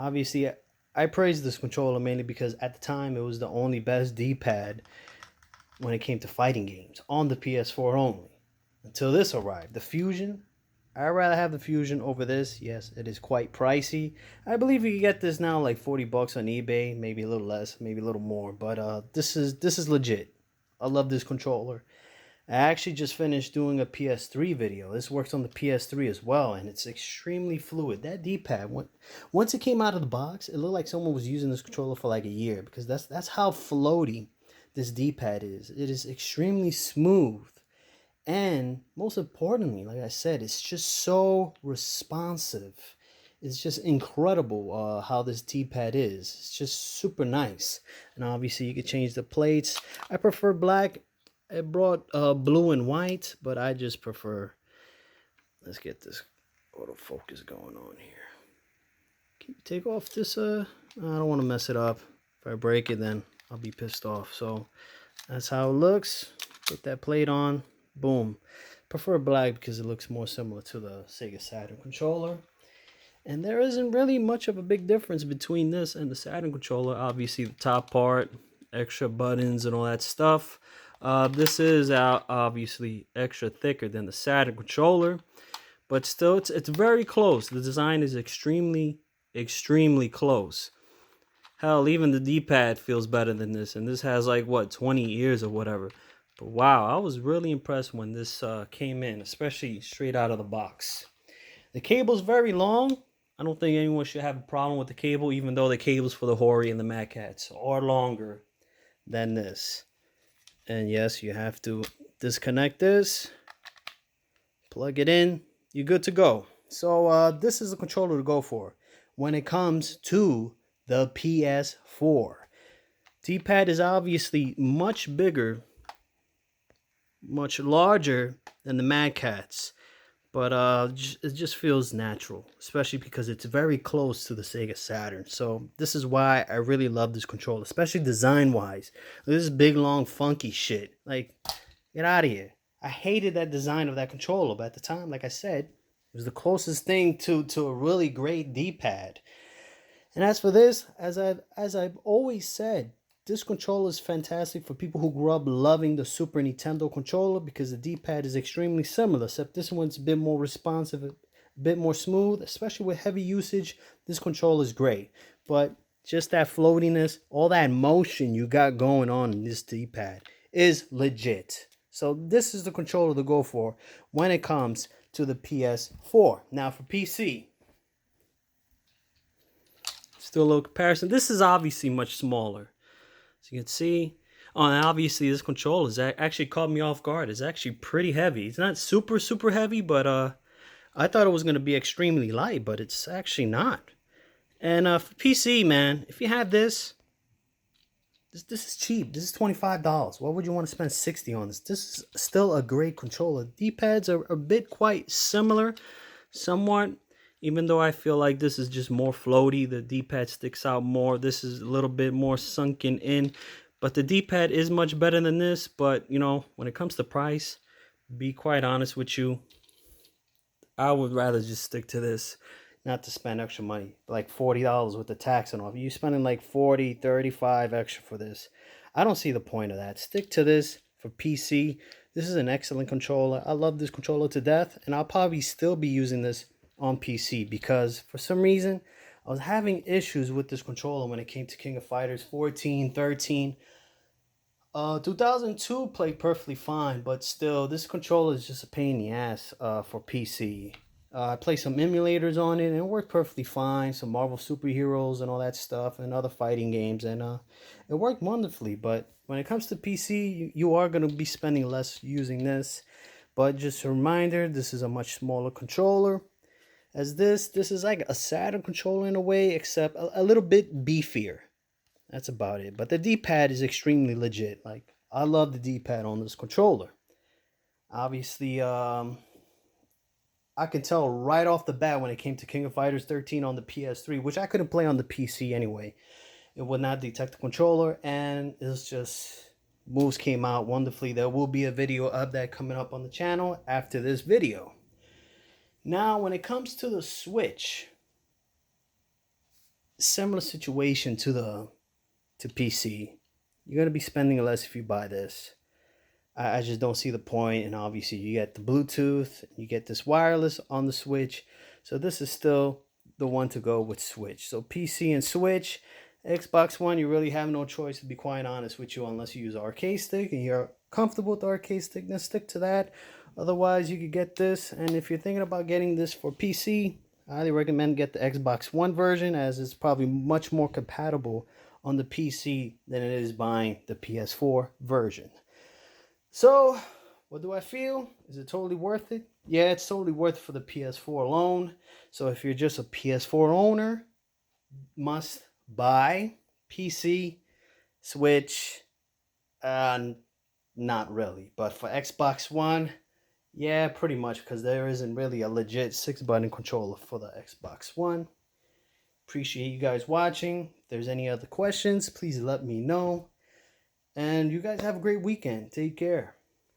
Obviously, I praise this controller mainly because at the time it was the only best D-pad when it came to fighting games on the PS4 only. Until this arrived, the Fusion. I'd rather have the Fusion over this. Yes, it is quite pricey. I believe you can get this now like 40 bucks on eBay, maybe a little less, maybe a little more, but this is legit. I love this controller. I actually just finished doing a PS3 video. This works on the PS3 as well, and it's extremely fluid. That D-pad, once it came out of the box, it looked like someone was using this controller for like a year because that's how floaty this D-pad is. It is extremely smooth. And most importantly, like I said, it's just so responsive. It's just incredible how this D-pad is. It's just super nice. And obviously you can change the plates. I prefer black. It brought blue and white, but I just prefer. Let's get this autofocus going on here. Can you take off this? I don't want to mess it up. If I break it, then I'll be pissed off. So that's how it looks. Put that plate on. Boom. Prefer black because it looks more similar to the Sega Saturn controller. And there isn't really much of a big difference between this and the Saturn controller. Obviously, the top part, extra buttons and all that stuff. This is obviously extra thicker than the Saturn controller. But still, it's very close. The design is extremely close. Hell, even the D-pad feels better than this. And this has like, what, 20 years or whatever. But wow, I was really impressed when this came in, especially straight out of the box. The cable's very long. I don't think anyone should have a problem with the cable, even though the cables for the Hori and the Mad Catz are longer than this. And yes, you have to disconnect this, plug it in, you're good to go. So this is the controller to go for when it comes to the PS4. D-pad is obviously much bigger, much larger than the Mad Catz, but it just feels natural, especially because it's very close to the Sega Saturn. So this is why I really love this controller, especially design wise. This is big long funky shit. Like, get out of here. I hated that design of that controller, but at the time, like I said, it was the closest thing to a really great D-pad. And as for this, as I've always said, this controller is fantastic for people who grew up loving the Super Nintendo controller because the D-pad is extremely similar, except this one's a bit more responsive, a bit more smooth, especially with heavy usage. This controller is great, but just that floatiness, all that motion you got going on in this D-pad is legit. So this is the controller to go for when it comes to the PS4. Now for PC, still a little comparison. This is obviously much smaller. So you can see, and obviously this controller is actually caught me off guard. It's actually pretty heavy. It's not super heavy, but I thought it was going to be extremely light, but it's actually not. And for PC, man, if you have this is cheap. This is $25. Why would you want to spend $60 on this? This is still a great controller. D-pads are a bit quite similar, somewhat. Even though I feel like this is just more floaty, the D-pad sticks out more. This is a little bit more sunken in. But the D-pad is much better than this. But, you know, when it comes to price, be quite honest with you, I would rather just stick to this, not to spend extra money. Like $40 with the tax and all. You're spending like $40, $35 extra for this. I don't see the point of that. Stick to this for PC. This is an excellent controller. I love this controller to death. And I'll probably still be using this on PC because for some reason I was having issues with this controller when it came to King of Fighters 14, 13. 2002 played perfectly fine, but still this controller is just a pain in the ass for PC. I played some emulators on it and it worked perfectly fine, some Marvel superheroes and all that stuff and other fighting games, and it worked wonderfully. But when it comes to PC, you are going to be spending less using this. But just a reminder, this is a much smaller controller. As this is like a Saturn controller in a way, except a little bit beefier. That's about it. But the D-pad is extremely legit. Like, I love the D-pad on this controller. Obviously, I could tell right off the bat when it came to King of Fighters 13 on the PS3, which I couldn't play on the PC anyway. It would not detect the controller, and it's just, moves came out wonderfully. There will be a video of that coming up on the channel after this video. Now, when it comes to the Switch, similar situation to PC. You're gonna be spending less if you buy this. I just don't see the point. And obviously, you get the Bluetooth, you get this wireless on the Switch. So this is still the one to go with Switch. So PC and Switch. Xbox One, you really have no choice, to be quite honest with you, unless you use arcade stick and you're comfortable with the arcade stick, then stick to that. Otherwise, you could get this. And if you're thinking about getting this for PC, I highly recommend get the Xbox One version, as it's probably much more compatible on the PC than it is buying the PS4 version. So, what do I feel? Is it totally worth it? Yeah, it's totally worth it for the PS4 alone. So if you're just a PS4 owner, must buy. PC, Switch, not really. But for Xbox One, yeah, pretty much, because there isn't really a legit 6-button controller for the Xbox One. Appreciate you guys watching. If there's any other questions, please let me know. And you guys have a great weekend. Take care.